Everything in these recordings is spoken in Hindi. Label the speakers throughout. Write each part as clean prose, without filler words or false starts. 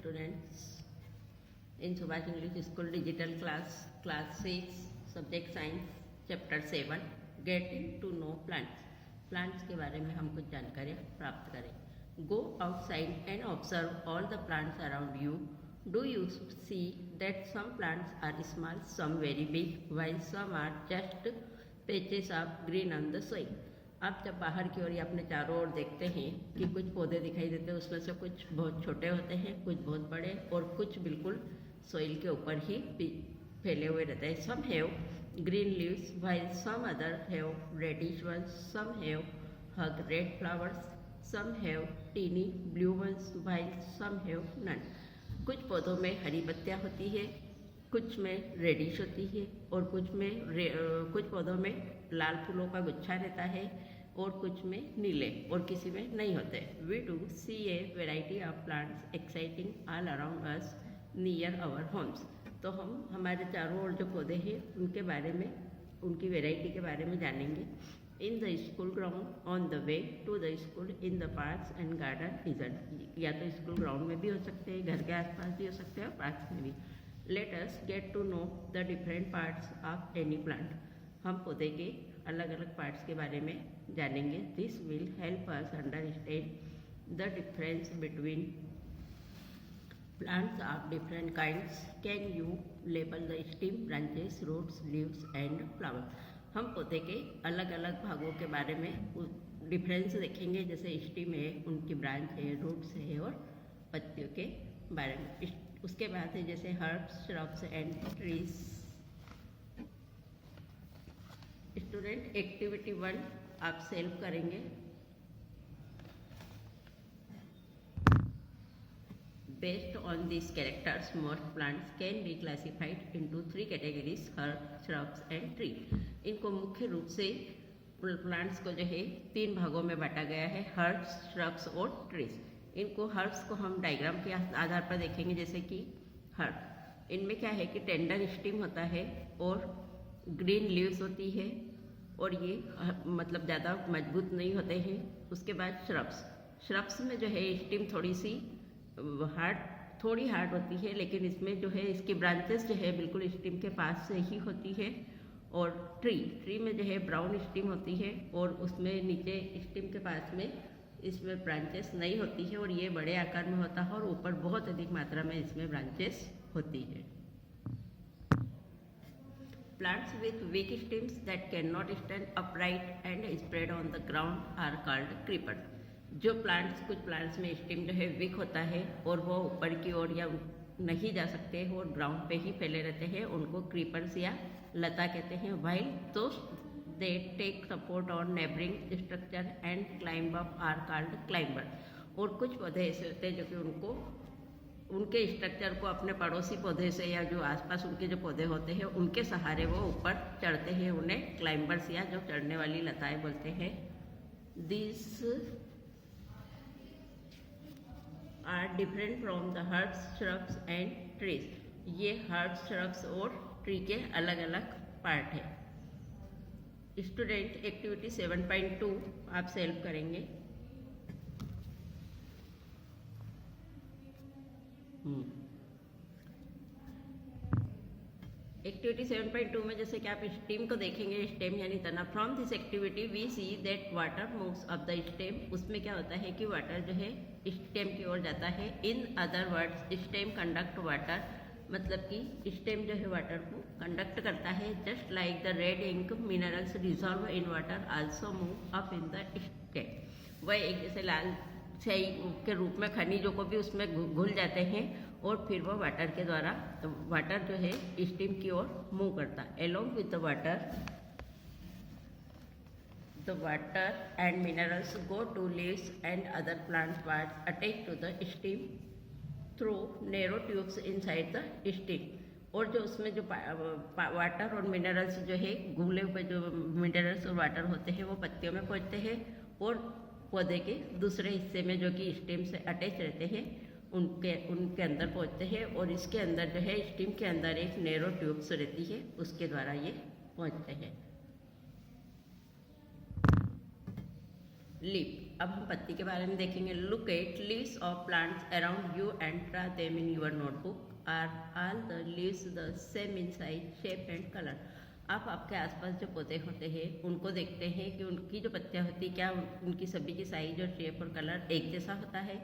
Speaker 1: students in Subhash English School Digital Class, Class 6, Subject Science, Chapter 7, Getting to know Plants. Plants के बारे में हम कुछ जानकारी प्राप्त करें. Go outside and observe all the plants around you. Do you see that some plants are small, some very big, while some are just patches of green on the soil? आप जब बाहर की ओर या अपने चारों ओर देखते हैं कि कुछ पौधे दिखाई देते हैं, उसमें से कुछ बहुत छोटे होते हैं, कुछ बहुत बड़े और कुछ बिल्कुल सोइल के ऊपर ही फैले हुए रहते हैं. Some have green leaves while some other have reddish ones, some have huge red flowers, some have tiny blue ones while some have none. कुछ पौधों में हरी पत्तियाँ होती है, कुछ में रेडिश होती है और कुछ पौधों में लाल फूलों का गुच्छा रहता है और कुछ में नीले और किसी में नहीं होते. We do see a variety of plants exciting all around us near our homes. तो हम हमारे चारों ओर जो पौधे हैं उनके बारे में, उनकी वेराइटी के बारे में जानेंगे. In the school ground, on the way to the school, in the parks and garden isn't. या तो स्कूल ग्राउंड में भी हो सकते हैं, घर के आसपास भी हो सकते हैं और पार्क्स में भी. Let us get to know the different parts of any plant. हम पौधे के अलग अलग पार्ट्स के बारे में जानेंगे. This will help us understand the difference between plants of different kinds. Can you label the stem, branches, roots, leaves and flower. हम पौधे के अलग अलग भागों के बारे में डिफरेंस देखेंगे, जैसे स्टेम है, उनकी ब्रांच है, रूट्स है और पत्तियों के बारे में. उसके बाद है जैसे herbs, shrubs and trees. Student activity 1 आप सेल्फ करेंगे. Based on these characters, most plants can be classified into 3 categories: herbs, shrubs and trees. इनको मुख्य रूप से प्लांट्स को जो है 3 भागों में बांटा गया है: हर्ब्स, श्रब्स और ट्रीज. इनको हर्ब्स को हम डायग्राम के आधार पर देखेंगे. जैसे कि हर्ब, इनमें क्या है कि टेंडर स्टीम होता है और ग्रीन लीव्स होती है और ये मतलब ज़्यादा मजबूत नहीं होते हैं. उसके बाद श्रब्स में जो है स्टीम थोड़ी हार्ड होती है, लेकिन इसमें जो है इसकी ब्रांचेस जो है बिल्कुल स्टीम के पास से ही होती है. और ट्री में जो है ब्राउन स्टीम होती है और उसमें नीचे स्टीम के पास में इसमें ब्रांचेस नहीं होती है और ये बड़े आकार में होता है और ऊपर बहुत अधिक मात्रा में इसमें ब्रांचेस होती है. Plants with weak stems that cannot stand upright and spread on the ground are called creepers. जो कुछ प्लांट्स में स्टेम जो है वीक होता है और वो ऊपर की ओर या नहीं जा सकते और ग्राउंड पे ही फैले रहते हैं, उनको क्रीपर्स या लता कहते हैं. वाइल तो they take support on neighbouring structure and climb up are called climber. और कुछ पौधे ऐसे होते हैं जो कि उनके स्ट्रक्चर को अपने पड़ोसी पौधे से या जो आसपास उनके जो पौधे होते हैं उनके सहारे वो ऊपर चढ़ते हैं. उन्हें क्लाइंबर्स या जो चढ़ने वाली लताएं बोलते हैं. This are different from the herbs, shrubs and trees. ये हर्ब्स, श्रब्स और ट्री के अलग अलग पार्ट है. स्टूडेंट एक्टिविटी 7.2 आप सेल्फ करेंगे. एक्टिविटी 7.2 में जैसे कि आप स्टेम को देखेंगे, स्टेम यानी तना. From this activity we see that water moves up the stem. उसमें क्या होता है कि वाटर जो है स्टेम की ओर जाता है. In other words stem conduct water, मतलब कि स्टेम जो है वाटर को कंडक्ट करता है. Just like the red ink minerals dissolve in water also move up in the stem. वह एक जैसे लाल स्याही के रूप में खनिजों को भी उसमें घुल जाते हैं और फिर वो वाटर के द्वारा वाटर जो है स्टीम की ओर मूव करता है. Along with the water and minerals go to leaves and other plant parts attach to the stem through narrow tubes inside the stem. और जो उसमें जो वाटर और मिनरल्स जो है घुले हुए जो मिनरल्स और वाटर होते हैं वो पत्तियों में पहुँचते हैं और पौधे के दूसरे हिस्से में जो कि स्टेम से अटैच रहते हैं उनके अंदर पहुंचते हैं. और इसके अंदर जो है स्टेम के अंदर एक नैरो ट्यूब्स रहती है, उसके द्वारा ये पहुंचते हैं. लीफ। अब हम पत्ती के बारे में देखेंगे। Look at leaves of plants around you and trace them in your notebook. Are all the leaves the same in size, shape and colour. आप आपके आसपास जो पौधे होते हैं उनको देखते हैं कि उनकी जो पत्तियां होती क्या उनकी सभी की साइज और शेप और कलर एक जैसा होता है।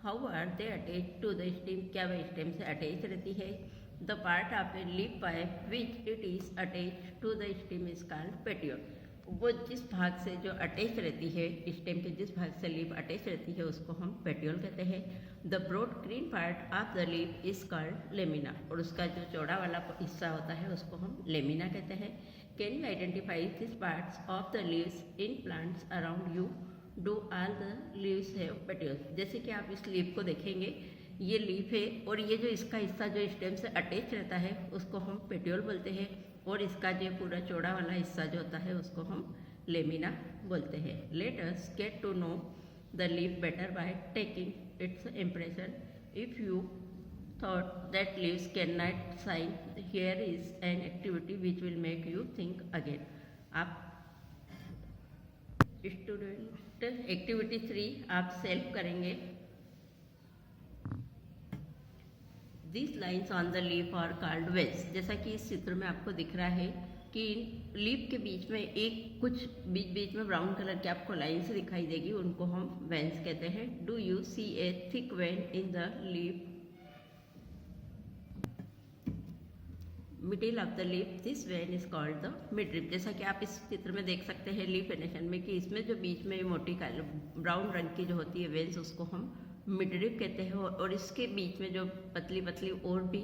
Speaker 1: How are they attach to the stem, क्या वह स्टेम से अटैच रहती है। The part of a leaf pipe which it is attach to the stem is called petiole. वो जिस भाग से जो अटैच रहती है, स्टेम के जिस भाग से लीफ अटैच रहती है उसको हम पेटियोल कहते हैं। The broad green part of the leaf is called lamina, और उसका जो चौड़ा वाला हिस्सा होता है उसको हम लेमिना कहते हैं। Can you identify this parts of the leaves in plants around you. Do all the leaves have petioles. जैसे कि आप इस लीफ को देखेंगे, ये लीफ है और ये जो इसका हिस्सा जो स्टेम से अटैच रहता है उसको हम पेटियोल बोलते हैं, और इसका जो पूरा चौड़ा वाला हिस्सा जो होता है उसको हम लेमिना बोलते हैं। Let us get to know the leaf better by taking its impression. If you thought that leaves can not sign, here is an activity which will make you think again. आप स्टूडेंट एक्टिविटी 3 आप सेल्फ करेंगे। This lines on the leaf are called veins. जैसा कि इस चित्र में आपको दिख रहा है कि लीफ के बीच में एक कुछ बीच बीच में ब्राउन कलर की आपको लाइन्स दिखाई देगी, उनको हम वेन्स कहते हैं। Do you see a thick vein in the leaf middle of the leaf, this vein is called the midrib. जैसा कि आप इस चित्र में देख सकते हैं लीफ एनिमेशन में कि इसमें जो बीच में मोटी ब्राउन रंग की जो होती है वेन्स उसको हम मिडरिप कहते हैं, और इसके बीच में जो पतली पतली और भी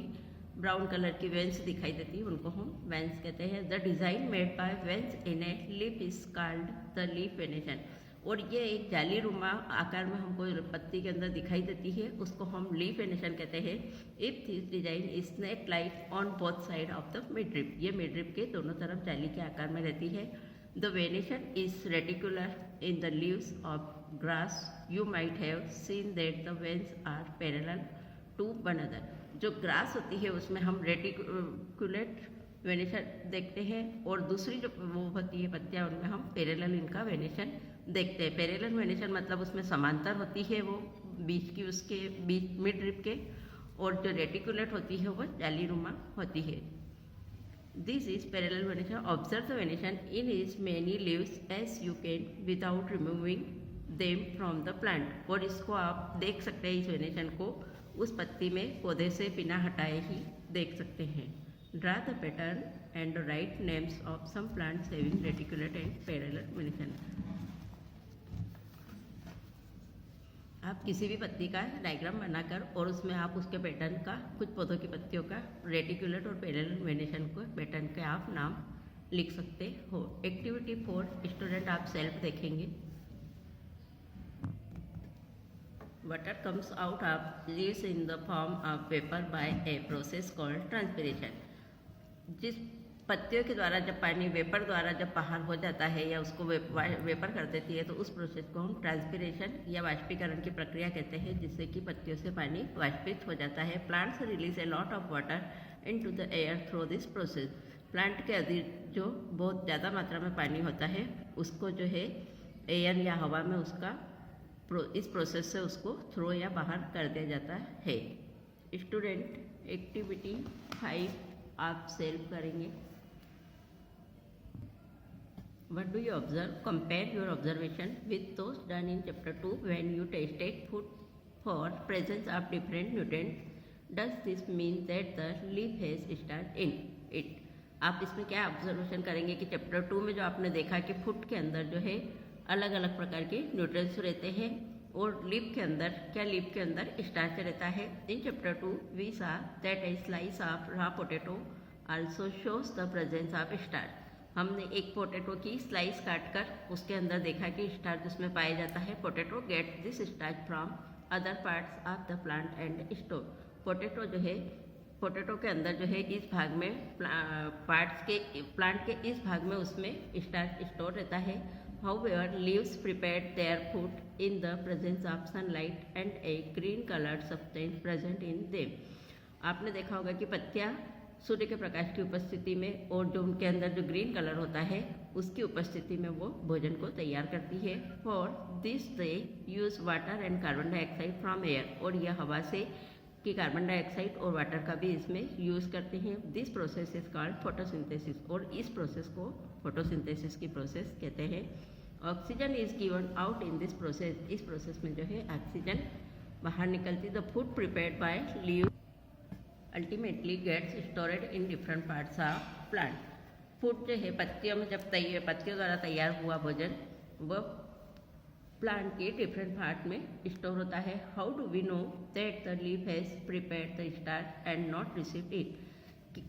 Speaker 1: ब्राउन कलर की वेन्स दिखाई देती है उनको हम वेन्स कहते हैं। The design made by veins in a leaf is called the leaf venation. और ये एक जाली रुमा आकार में हमको पत्ती के अंदर दिखाई देती है उसको हम लीफ वेनेशन कहते हैं। If this design is snake like on both side of the midrib, ये मिडरिप के दोनों तरफ जाली के आकार में रहती है। The venation is reticular in the leaves of grass. You might have seen that the veins are parallel to one another. जो ग्रास होती है उसमें हम रेटिकुलेट वेनेशन देखते हैं, और दूसरी जो वो होती है पत्तियां उनमें हम पैरेलल इनका वेनेशन देखते हैं। पैरेलल वेनेशन मतलब उसमें समांतर होती है वो बीच की, उसके बीच मिडरिप के, और जो रेटिकुलेट होती है वो जालीनुमा होती है। This is parallel venation. Observe the venation in is many leaves as you can without removing them from the plant. और इसको आप देख सकते हैं, इस वेनेशन को उस पत्ती में पौधे से बिना हटाए ही देख सकते हैं। Draw the pattern and write names of some plants having reticulate and parallel venation. आप किसी भी पत्ती का डायग्राम बनाकर और उसमें आप उसके पैटर्न का, कुछ पौधों की पत्तियों का रेटिकुलेट और पैरेलल वेनेशन को पैटर्न के आप नाम लिख सकते हो। एक्टिविटी 4 स्टूडेंट आप सेल्फ देखेंगे। Water comes out of leaves in the form of vapor by a process called transpiration. जिस पत्तियों के द्वारा जब पानी वेपर द्वारा जब बाहर हो जाता है या उसको वेपर कर देती है तो उस प्रोसेस को हम ट्रांसपिरेशन या वाष्पीकरण की प्रक्रिया कहते हैं, जिससे कि पत्तियों से पानी वाष्पित हो जाता है। Plants release a lot of water into the air through this process. Plant के अधिक जो बहुत ज़्यादा मात्रा में पानी होता है उसको जो है एयर या हवा में उसका इस प्रोसेस से उसको थ्रो या बाहर कर दिया जाता है। स्टूडेंट एक्टिविटी 5 आप सेल्फ करेंगे। What do you observe? Compare your observation with those done in chapter 2 when you tested food for presence of different nutrients. Does this mean that the leaf has starch in it? आप इसमें क्या ऑब्जर्वेशन करेंगे कि चैप्टर 2 में जो आपने देखा कि फूड के अंदर जो है अलग अलग प्रकार के न्यूट्रिएंट्स रहते हैं, और लीफ के अंदर क्या लीफ के अंदर स्टार्च रहता है। In chapter 2 we saw that a slice of raw potato also shows the presence of starch. हमने एक पोटैटो की स्लाइस काटकर उसके अंदर देखा कि स्टार्च उसमें पाया जाता है। Potato get this starch from other parts of the plant and store. Potato जो है, पोटैटो के अंदर जो है इस भाग में पार्ट्स के प्लांट के इस भाग में उसमें स्टार्च स्टोर रहता है। However, leaves prepared their food in the presence of sunlight and a green colored substance present in them. आपने देखा होगा कि पत्तियां सूर्य के प्रकाश की उपस्थिति में और जो उनके अंदर जो ग्रीन कलर होता है उसकी उपस्थिति में वो भोजन को तैयार करती है। For this they use water and carbon dioxide from air, और यह हवा से कि कार्बन डाइऑक्साइड और वाटर का भी इसमें यूज़ करते हैं। This process is called photosynthesis, और इस प्रोसेस को फोटोसिंथेसिस की प्रोसेस कहते हैं। Oxygen is given out in this process, इस प्रोसेस में जो है ऑक्सीजन बाहर निकलती। The food prepared by leave ultimately gets stored in different parts of plant. Food जो है पत्तियों में जब पत्तियों द्वारा तैयार हुआ भोजन वह प्लांट के डिफरेंट पार्ट में स्टोर होता है। How do we know that the leaf has prepared the starch and not received it.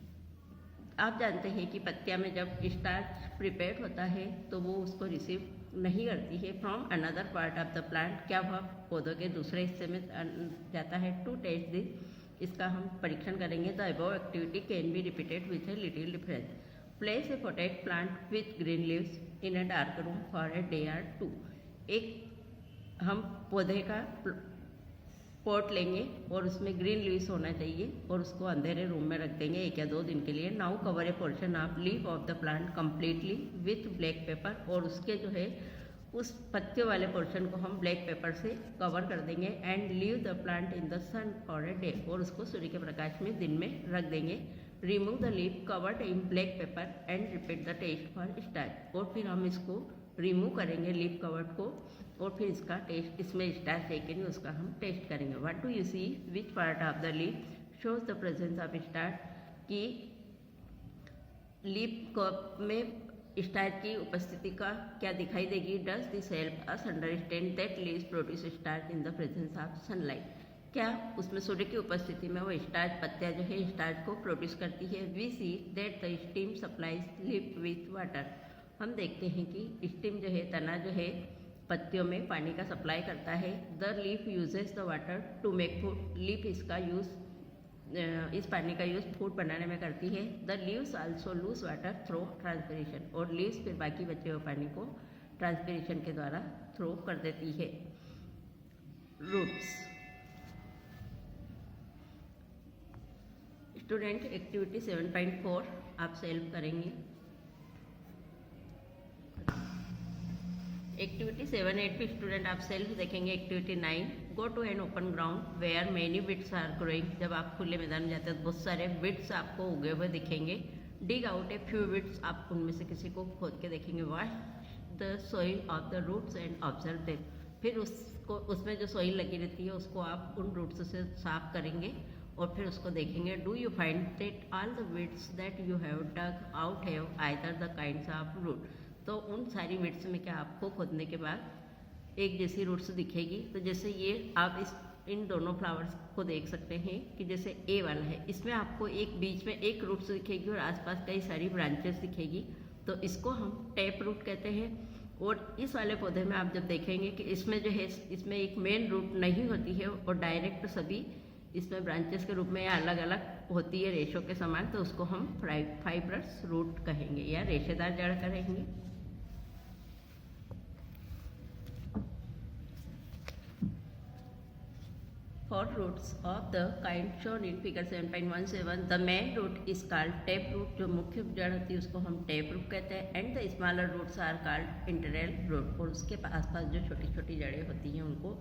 Speaker 1: आप जानते हैं कि पत्तियां में जब स्टार्च प्रिपेयर्ड होता है तो वो उसको रिसीव नहीं करती है from another part of the plant, क्या वह पौधों के दूसरे हिस्से में जाता है। टू टेस्ट दिस, इसका हम परीक्षण करेंगे। The above activity can be repeated with a little difference. Place a potted plant with green leaves in a dark room for a day और 2। एक हम पौधे का पॉट लेंगे और उसमें ग्रीन लीव्स होना चाहिए और उसको अंधेरे रूम में रख देंगे 1 या 2 दिन के लिए। Now cover A portion of leaf of the plant completely with black pepper, और उसके जो है उस पत्तियों वाले पोर्शन को हम ब्लैक पेपर से कवर कर देंगे। And leave the plant in the sun for a day, और उसको सूर्य के प्रकाश में दिन में रख देंगे। Remove the leaf covered in black paper and repeat the test for starch, और फिर हम इसको रिमूव करेंगे लीफ कवर्ड को, और फिर इसका टेस्ट, इसमें स्टार्च है कि नहीं उसका हम टेस्ट करेंगे। What do you see which part of the leaf shows the presence of starch, कि लीफ में स्टार्च की उपस्थिति का क्या दिखाई देगी। Does this help us understand that leaves produce starch in the presence of sunlight, क्या उसमें सूर्य की उपस्थिति में वो स्टार्च पत्तियां जो है स्टार्च को प्रोड्यूस करती है। We see that the stem supplies leaf with water, हम देखते हैं कि स्टीम जो है तना जो है पत्तियों में पानी का सप्लाई करता है। The leaf uses the water to make food, leaf इसका यूज़ इस पानी का यूज़ फूड बनाने में करती है। The leaves also lose water through transpiration, और लीव्स फिर बाकी बचे हुए पानी को ट्रांसपिरेशन के द्वारा थ्रो कर देती है। रूट्स। स्टूडेंट एक्टिविटी 7.4 आप सेल्फ करेंगे। एक्टिविटी 7-8 भी स्टूडेंट आप सेल्फ देखेंगे। Activity 9, go to an open ground where many weeds are growing, जब आप खुले मैदान में जाते हैं तो बहुत सारे बिट्स आपको उगे हुए दिखेंगे। Dig out a few weeds, आप उनमें से किसी को खोद के देखेंगे। Wash the soil off the roots and observe them, फिर उसको उसमें जो सॉइल लगी रहती है उसको आप उन रूट्स से साफ करेंगे और फिर उसको देखेंगे। Do you find that all the weeds that you have dug out have either the kinds of root, तो उन सारी बिट्स में क्या आपको खोदने के बाद एक जैसी रूट्स दिखेगी। तो जैसे ये आप इन दोनों फ्लावर्स को देख सकते हैं कि जैसे ए वाला है, इसमें आपको एक बीच में एक रूट्स दिखेगी और आसपास कई सारी ब्रांचेस दिखेगी, तो इसको हम टैप रूट कहते हैं। और इस वाले पौधे में आप जब देखेंगे कि इसमें जो है इसमें एक मेन रूट नहीं होती है और डायरेक्ट सभी इसमें ब्रांचेस के रूप में या अलग अलग होती है रेशों के समान, तो उसको हम फाइब्रस रूट कहेंगे या रेशेदार जड़ कहेंगे। For roots of the kind shown in figure 7.17, the main root is called tap root, जो मुख्य जड़ होती है उसको हम टैप रूट कहते हैं। And the smaller roots are called internal root, और उसके आसपास जो छोटी छोटी जड़ें होती हैं उनको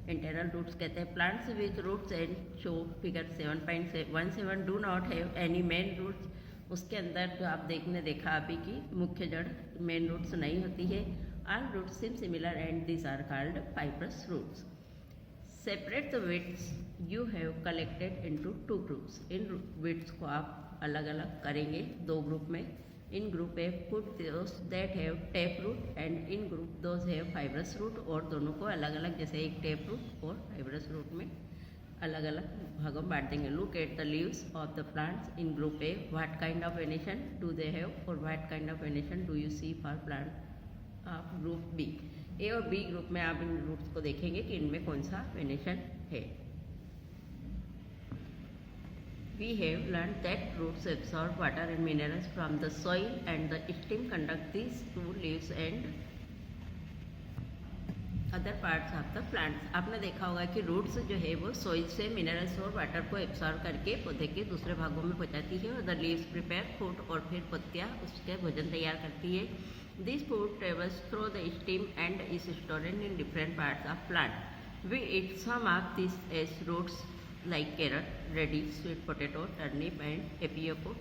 Speaker 1: इंटरनल रूट्स कहते हैं। Plants with roots and show figure 7.17 do not have any main roots, उसके अंदर जो आप देखा अभी की मुख्य जड़ मेन रूट्स नहीं होती है। All roots same similar and this are called fibrous roots. Separate the widths you have collected into 2 groups, इन widths को आप अलग अलग करेंगे 2 ग्रुप में। इन group A put those that have tap root and in group those have fibrous root, और दोनों को अलग अलग जैसे एक टैप रूट और फाइब्रस रूट में अलग अलग भागों में बांट देंगे। Look at the leaves of the plants in group A, what kind of venation do they have और what kind of venation do you see for plant of group B. A और बी ग्रुप में आप इन रूट्स को देखेंगे कि इनमें कौन सा वेनेशन है। We have learned that roots absorb water and minerals from the soil and the stem conduct these to leaves and other parts of the plants। आपने देखा होगा कि रूट्स जो है वो सोइल से मिनरल्स और वाटर को एब्सॉर्ब करके पौधे के दूसरे भागों में पहुंचाती है और द लीव्स प्रिपेयर फूड, और फिर पत्तियां उसके भोजन तैयार करती है। This food travels through the stem and is stored in different parts of plant. We eat some of these as roots like carrot, radish, sweet potato, turnip and tapioca.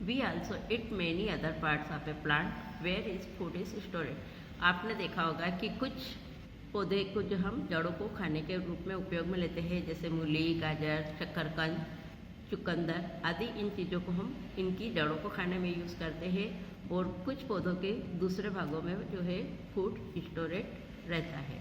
Speaker 1: We also eat many other parts of a plant where its food is stored. आपने देखा होगा कि कुछ पौधे को जो हम जड़ों को खाने के रूप में उपयोग में लेते हैं, जैसे मूली, गाजर, शकरकंद, चुकंदर आदि इन चीज़ों को हम इनकी जड़ों को खाने में यूज़ करते हैं। और कुछ पौधों के दूसरे भागों में जो है फूड स्टोरेज रहता है।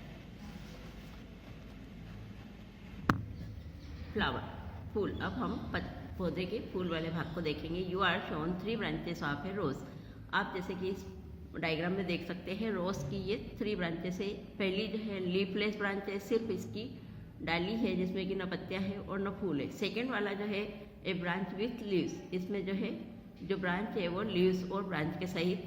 Speaker 1: फ्लावर, फूल। अब हम पौधे के फूल वाले भाग को देखेंगे। You are shown 3 branches of a rose. आप जैसे कि इस डायग्राम में देख सकते हैं रोज की ये 3 ब्रांचेस है। पहली जो है लीफलेस ब्रांच है, सिर्फ इसकी डाली है जिसमें कि न पत्तियां है और न फूल है। सेकेंड वाला जो है ए ब्रांच विथ लीव्स, इसमें जो है जो ब्रांच है वो लीव्स और ब्रांच के सहित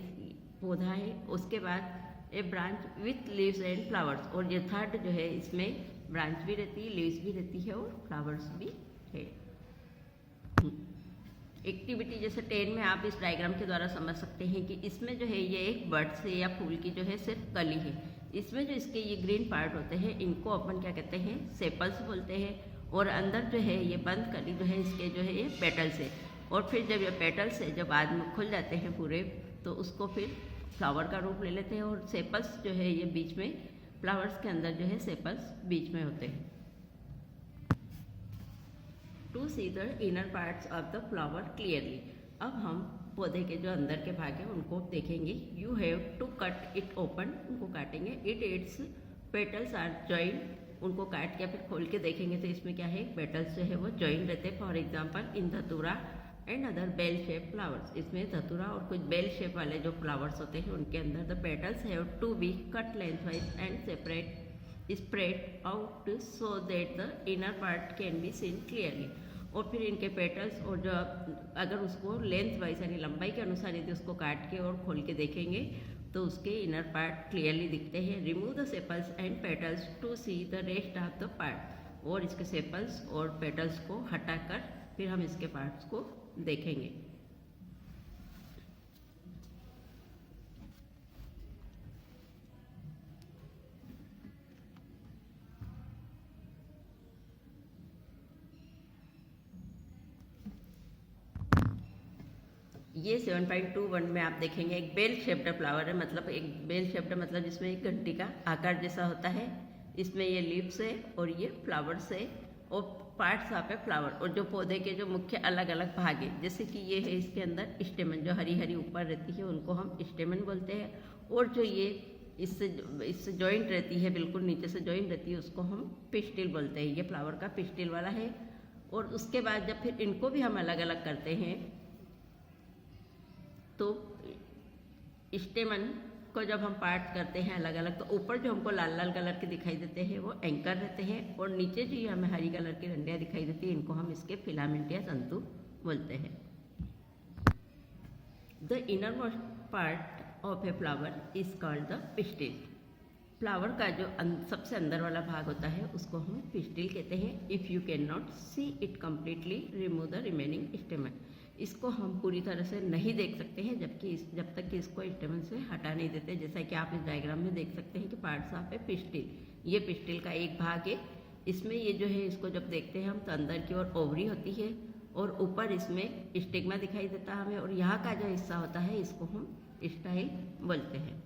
Speaker 1: पौधा है। उसके बाद a branch with leaves and flowers, और ये थर्ड जो है इसमें ब्रांच भी रहती है, लीव्स भी रहती है और फ्लावर्स भी है। एक्टिविटी जैसे 10 में आप इस डायग्राम के द्वारा समझ सकते हैं कि इसमें जो है ये एक बर्ड से या फूल की जो है सिर्फ कली है। इसमें जो इसके ये ग्रीन पार्ट होते हैं इनको अपन क्या कहते हैं, सेपल्स बोलते हैं। और अंदर जो है ये बंद कली जो है इसके जो है ये पेटल्स है। और फिर जब ये पेटल्स है जब बाद में खुल जाते हैं पूरे, तो उसको फिर फ्लावर का रूप ले लेते हैं। और सेपल्स जो है ये बीच में, फ्लावर्स के अंदर जो है सेपल्स बीच में होते हैं। To see the inner parts of the flower clearly. अब हम पौधे के जो अंदर के भाग हैं उनको देखेंगे। You have to cut it open, उनको काटेंगे। इट्स पेटल्स आर जॉइंट, उनको काट के फिर खोल के देखेंगे तो इसमें क्या है, पेटल्स जो है वो जॉइंट रहते हैं। For example in datura and other bell shape flowers. इसमें धतूरा और कुछ बेल शेप वाले जो फ्लावर्स होते हैं उनके अंदर the petals have to be cut lengthwise and separate spread out so that the inner part can be seen clearly. और फिर इनके पेटल्स और जो अगर उसको लेंथ वाइज यानी लंबाई के अनुसार यदि उसको काट के और खोल के देखेंगे तो उसके इनर पार्ट क्लियरली दिखते हैं। Remove the sepals and petals to see the rest of the part. और इसके सेपल्स और पेटल्स को हटाकर फिर हम इसके पार्ट्स को देखेंगे। ये 7.21 में आप देखेंगे एक बेल शेप्ड फ्लावर है। मतलब एक बेल शेप्ड मतलब जिसमें एक घंटी का आकार जैसा होता है। इसमें ये लीव्स है और ये फ्लावर्स है और पार्ट्स ऑफ ए फ्लावर। और जो पौधे के जो मुख्य अलग अलग भाग है, जैसे कि ये है इसके अंदर स्टेमन, जो हरी हरी ऊपर रहती है उनको हम स्टेमन बोलते हैं। और जो ये इससे जॉइंट रहती है, बिल्कुल नीचे से जॉइंट रहती है, उसको हम पिस्टिल बोलते हैं। ये फ्लावर का पिस्टिल वाला है। और उसके बाद जब फिर इनको भी हम अलग अलग करते हैं तो स्टेमन को जब हम पार्ट करते हैं अलग अलग, तो ऊपर जो हमको लाल लाल कलर के दिखाई देते हैं वो एंकर रहते हैं। और नीचे जो हमें हरी कलर की डंडियाँ दिखाई देती है इनको हम इसके फिलामेंट या तंतु बोलते हैं। The inner most part of a flower is called the pistil. Flower का जो सबसे अंदर वाला भाग होता है उसको हम पिस्टिल कहते हैं। If you can not see it completely remove the remaining स्टेमन। इसको हम पूरी तरह से नहीं देख सकते हैं जब तक कि इसको स्टेमन से हटा नहीं देते। जैसा कि आप इस डायग्राम में देख सकते हैं कि पार्ट्स ऑफ ए पिस्टिल, ये पिस्टिल का एक भाग है। इसमें ये जो है इसको जब देखते हैं हम तो अंदर की ओर ओवरी होती है और ऊपर इसमें स्टिग्मा दिखाई देता है हमें। और यहाँ का जो हिस्सा होता है इसको हम स्टाइल बोलते हैं।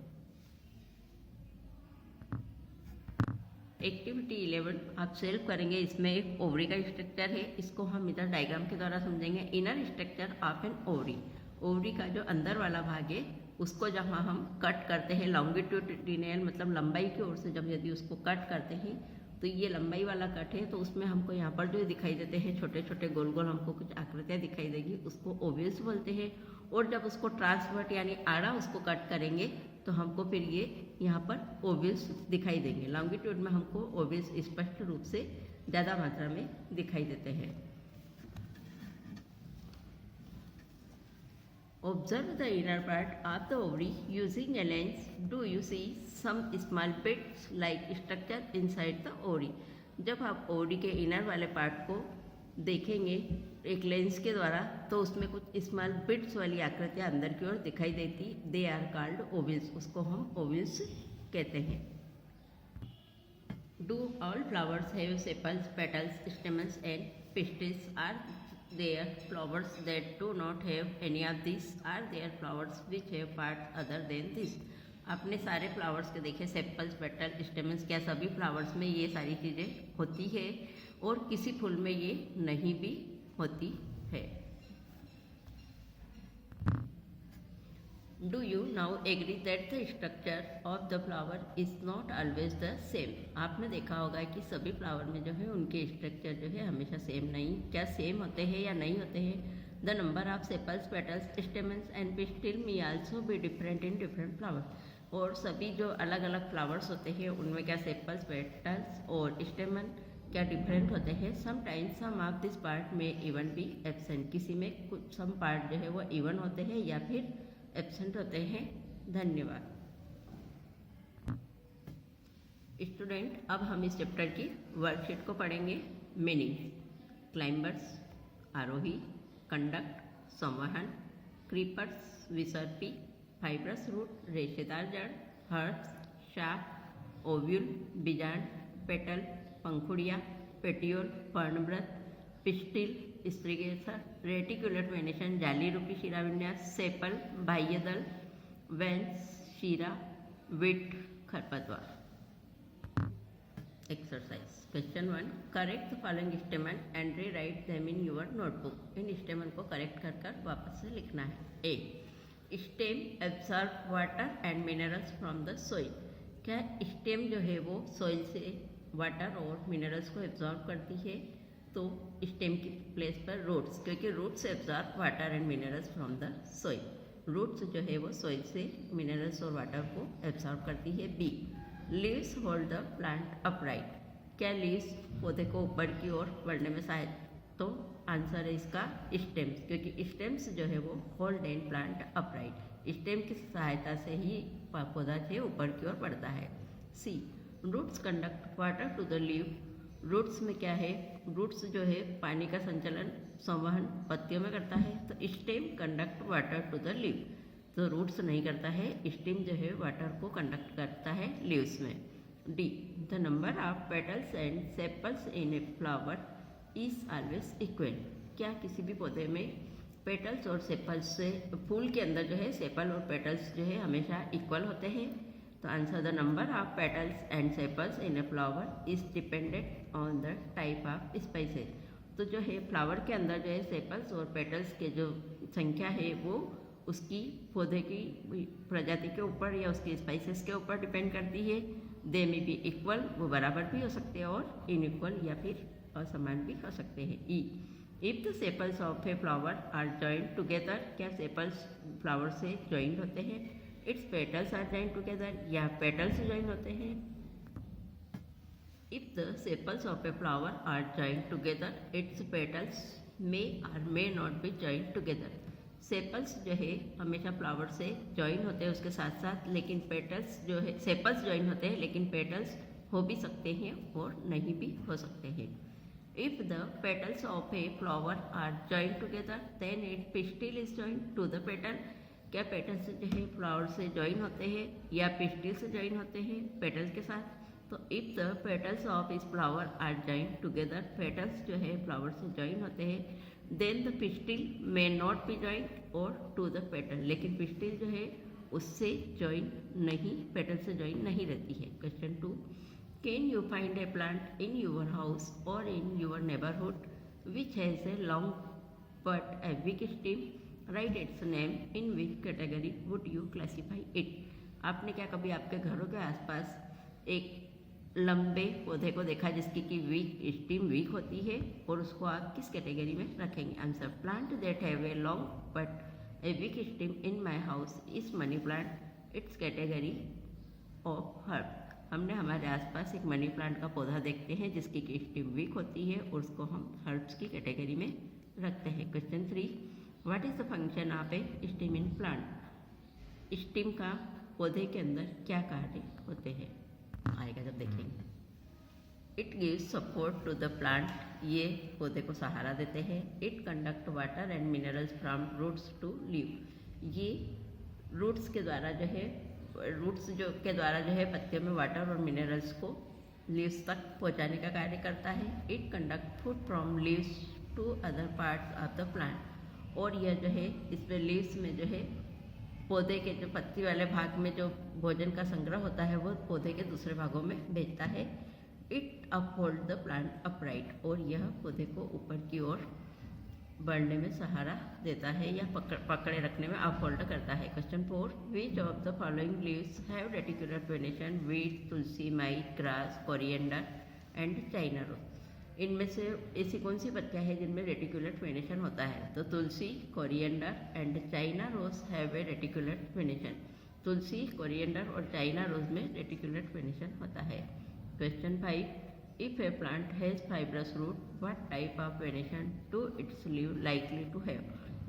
Speaker 1: एक्टिविटी 11 आप सेल्फ करेंगे। इसमें एक ओवरी का स्ट्रक्चर है, इसको हम इधर डायग्राम के द्वारा समझेंगे। Inner structure of an ovary, ovary का जो अंदर वाला भाग है उसको जहाँ हम कट करते हैं लॉन्गिट्यूडिनल मतलब लंबाई की ओर से जब यदि उसको कट करते हैं तो ये लंबाई वाला कट है। तो उसमें हमको यहाँ पर जो दिखाई देते हैं छोटे छोटे गोल गोल हमको कुछ आकृतियाँ दिखाई देगी, उसको ओवल्स बोलते हैं। और जब उसको ट्रांसवर्ट यानी आड़ा उसको कट करेंगे तो हमको फिर ये यहाँ पर ओवल्स दिखाई देंगे। लॉन्गिट्यूड में हमको ओवल्स स्पष्ट रूप से ज़्यादा मात्रा में दिखाई देते हैं। Observe the inner part of the ovary using a lens. Do you see some small bits like structure inside the ovary? जब आप ओवरी के इनर वाले पार्ट को देखेंगे एक लेंस के द्वारा तो उसमें कुछ स्मॉल बिट्स वाली आकृतियाँ अंदर की ओर दिखाई देती, दे आर कॉल्ड ओवल्स, उसको हम ओवल्स कहते हैं। Do all flowers have sepals, petals, stamens and pistils? Are there flowers that do not have any of this? Are there flowers which have parts other than this? आपने सारे फ्लावर्स के देखे, सेपल्स, पेटल, स्टेमन्स, क्या सभी फ्लावर्स में ये सारी चीज़ें होती है और किसी फूल में ये नहीं भी होती है। Do you now agree that the structure of the flower is not always the same? आपने देखा होगा कि सभी फ्लावर में जो है उनके स्ट्रक्चर जो है हमेशा सेम नहीं, क्या सेम होते हैं या नहीं होते हैं? The number of sepals, petals, stamens and pistil may also be different in different flowers. और सभी जो अलग अलग फ्लावर्स होते हैं उनमें क्या सेपल्स, पेटल्स और स्टेमन क्या डिफरेंट होते हैं? Sometimes some of this part में इवन भी एब्सेंट, किसी में कुछ सम पार्ट जो है वो इवन होते हैं या फिर एब्सेंट होते हैं। धन्यवाद स्टूडेंट। अब हम इस चैप्टर की वर्कशीट को पढ़ेंगे। मीनिंग: क्लाइंबर्स आरोही, कंडक्ट संवहन, क्रीपर्स विसर्पी, फाइब्रस रूट रेशेदार जड़, हर्ब्स शाख, ओव्यूल बीजांड, पेटल पंखुड़िया, पेटियोल पर्णव्रत, पिस्टिल स्त्रीकेसर, रेटिकुलर वेनेशन जाली रूपी शिराविन्यास, सेपल बाह्यदल, वेंस शीरा, विट खरपतवार। Exercise question 1, correct the following statement and rewrite them in your notebook. इन स्टेटमेंट को करेक्ट कर कर वापस से लिखना है। A, stem absorb water and minerals from the soil. क्या स्टेम जो है वो सोइल से वाटर और मिनरल्स को एब्जॉर्ब करती है? तो स्टेम की प्लेस पर रूट्स, क्योंकि roots absorb water and minerals from the soil. Roots जो है वो सोइल से मिनरल्स और वाटर को एब्जॉर्ब करती है। B, leaves hold the plant upright. क्या लीव्स पौधे को ऊपर की ओर बढ़ने में सहायता? तो आंसर है इसका स्टेम्स, क्योंकि स्टेम्स जो है वो hold and plant upright, stem की सहायता से ही पौधा जो ऊपर की ओर बढ़ता है। C, roots conduct water to the leave. Roots में क्या है? रूट्स जो है पानी का संचलन संवहन पत्तियों में करता है, तो stem conduct water to the leaf. तो रूट्स नहीं करता है, स्टेम जो है वाटर को कंडक्ट करता है लीव्स में। D, the number of petals and sepals in a flower is always equal. क्या किसी भी पौधे में पेटल्स और सेपल्स से, फूल के अंदर जो है सेपल और पेटल्स जो है हमेशा इक्वल होते हैं? तो answer, the number of petals and sepals in a flower is dependent on the type of spices. तो जो है फ्लावर के अंदर जो है सेपल्स और पेटल्स के जो संख्या है वो उसकी पौधे की प्रजाति के ऊपर या उसकी स्पाइसेस के ऊपर डिपेंड करती है। दे में भी इक्वल, वो बराबर भी हो सकते हैं और इनइक्वल या फिर असमान भी हो सकते हैं। E, if the sepals of a flower are joint together. क्या सेपल्स फ्लावर से जॉइंट होते हैं? Its petals are joint together, या पेटल्स जॉइन होते हैं? If the sepals of a flower are joint together, its petals may और may not be joint together. Sepals जो है हमेशा फ्लावर से जॉइन होते हैं उसके साथ साथ, लेकिन पेटल्स जो है, सेपल्स जॉइन होते हैं लेकिन पेटल्स हो भी सकते हैं और नहीं भी हो सकते हैं। If the petals of a flower are joint together, then it pistil is joint to the petal. क्या पेटल्स जो है फ्लावर से जॉइन होते हैं या पिस्टिल से जॉइन होते हैं पेटल्स के साथ? तो इफ द पेटल्स ऑफ इस flower are joint together, petals जो है फ्लावर से जॉइन होते हैं, then the pistil may not be joint और टू द पेटल, लेकिन पिस्टिल जो है उससे जॉइन नहीं, पेटल से जॉइन नहीं रहती है। Question 2, can you find a plant in your house और in your neighbourhood which has a long but a weak stem? Right its name, in which category would you classify it? आपने क्या कभी आपके घरों के आसपास एक लंबे पौधे को देखा जिसकी कि वीक स्टेम वीक होती है, और उसको आप किस कैटेगरी में रखेंगे? Answer, plant that have a long but a weak stem in my house is money plant, it's category of herb. हमने हमारे आसपास एक मनी प्लांट का पौधा देखते हैं जिसकी की स्टेम वीक होती है और उसको हम हर्ब्स की कैटेगरी में रखते हैं। Question 3, what is the function of A stem in plant? Stem का पौधे के अंदर क्या कार्य होते हैं? आएगा जब देखेंगे। It gives support to the plant, ये पौधे को सहारा देते हैं। It conduct water and minerals from roots to leaf. ये रूट्स के द्वारा जो है पत्तियों में वाटर और मिनरल्स को लीव्स तक पहुंचाने का कार्य करता है। It conduct food from leaves to other parts of the plant. और यह जो है इसमें लीव्स में जो है पौधे के जो पत्ती वाले भाग में जो भोजन का संग्रह होता है वो पौधे के दूसरे भागों में भेजता है। It uphold the plant upright. और यह पौधे को ऊपर की ओर बढ़ने में सहारा देता है या पकड़े रखने में अपहोल्ड करता है। Question 4, which of the following leaves have reticular venation? Wheat, tulsi, maize, grass, coriander and China rose. इनमें से ऐसी कौन सी पत्तियां हैं जिनमें रेटिकुलर वेनेशन होता है? तो tulsi, coriander and China rose have a reticular venation. Tulsi, coriander और चाइना रोज में रेटिकुलर वेनेशन होता है। Question 5, if a plant has fibrous root, what type of venation do its leaf likely to have?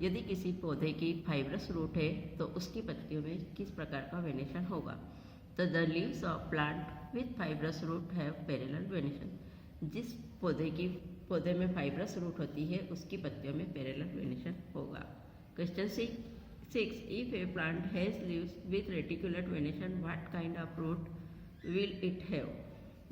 Speaker 1: यदि किसी पौधे की फाइब्रस रूट है तो उसकी पत्तियों में किस प्रकार का वेनेशन होगा? तो the leaves of plant with fibrous root have parallel venation. जिस पौधे में फाइब्रस रूट होती है उसकी पत्तियों में पैरेलल वेनेशन होगा। Question 6, if a plant has leaves with reticulate venation, what kind of root will it have?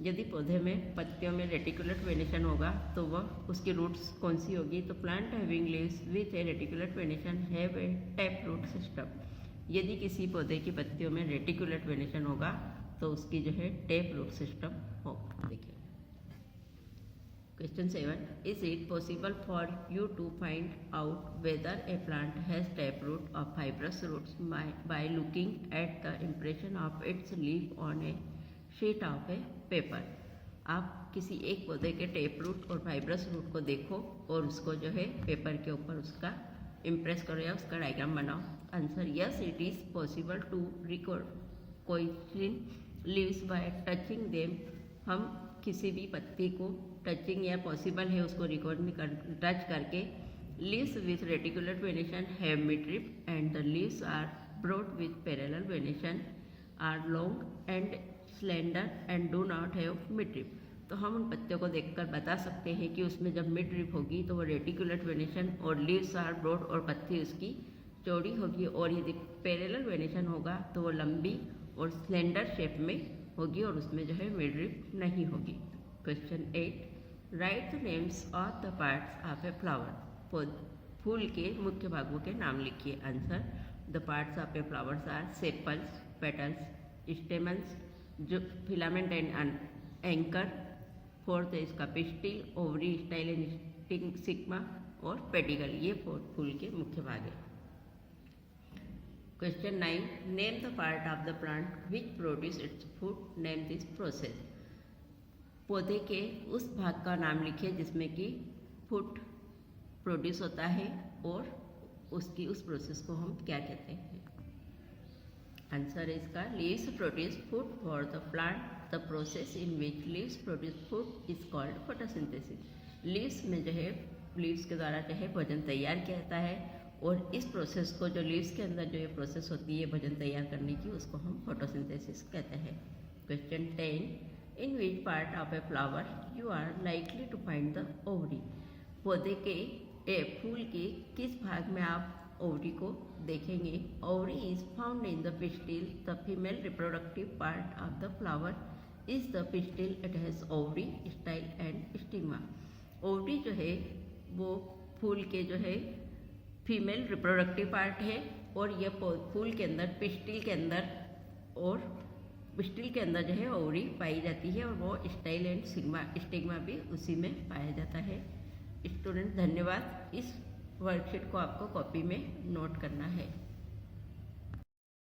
Speaker 1: यदि पौधे में पत्तियों में रेटिकुलर वेनेशन होगा तो वह उसकी रूट्स कौन सी होगी? तो plant having leaves with a reticular venation have a tap root system. यदि किसी पौधे की पत्तियों में रेटिकुलर वेनेशन होगा तो उसकी जो है टैप रूट सिस्टम होगा। देखिए question 7, is it possible for you to find out whether a plant has tap root और fibrous roots by looking at the impression of its leaf on a sheet of a paper. आप किसी एक पौधे के टेप रूट और फाइब्रस रूट को देखो और उसको जो है पेपर के ऊपर उसका इम्प्रेस करो या उसका डायग्राम बनाओ। Answer, yes it is possible to record coinciding leaves by touching them. हम किसी भी पत्ती को टचिंग या पॉसिबल है उसको रिकॉर्ड टच करके। Leaves with reticular venation have midrib and the leaves are broad with parallel venation are long and slender and do not have midrib. तो हम उन पत्तियों को देखकर बता सकते हैं कि उसमें जब मिडरिप होगी तो वो रेटिकुलर वेनेशन और लीव्स आर ब्रॉड और पत्ती उसकी चौड़ी होगी, और यदि पैरेलल वेनेशन होगा तो वो लंबी और स्लेंडर शेप में होगी और उसमें जो है मिडरिप नहीं होगी। Question 8, write the names of the parts of a flower. फूल के मुख्य भागों के नाम लिखिए। Answer, the parts of a flowers are sepals, petals, stamens, जो फिलामेंट एंड एंकर। फोर्थ है इसका pistil, ovary, style and stigma और पेडिकल। ये फूल के मुख्य भाग है। Question 9, name the part of the plant which produce its food, name this process. पौधे के उस भाग का नाम लिखिए जिसमें कि फूड प्रोड्यूस होता है और उसकी उस प्रोसेस को हम क्या कहते हैं। आंसर है इसका, leaves produce food for the plant. The process in which leaves produce food is called photosynthesis. Leaves में जो है लीव्स के द्वारा जो है भोजन तैयार किया जाता है और इस प्रोसेस को जो लीव्स के अंदर जो ये प्रोसेस होती है भोजन तैयार करने की उसको हम फोटोसिंथेसिस कहते हैं। Question 10, in which part of a flower you are likely to find the ovary. पौधे के फूल के किस भाग में आप ओवरी को देखेंगे? Ovary is found in the pistil, the female reproductive part of the flower is the pistil, it has ovary, style and stigma. Ovary जो है वो फूल के जो है फीमेल रिप्रोडक्टिव पार्ट है और यह फूल के अंदर पिस्टिल के अंदर जो है ओवरी पाई जाती है और वो स्टाइल एंड स्टिग्मा भी उसी में पाया जाता है। स्टूडेंट धन्यवाद। इस वर्कशीट को आपको कॉपी में नोट करना है।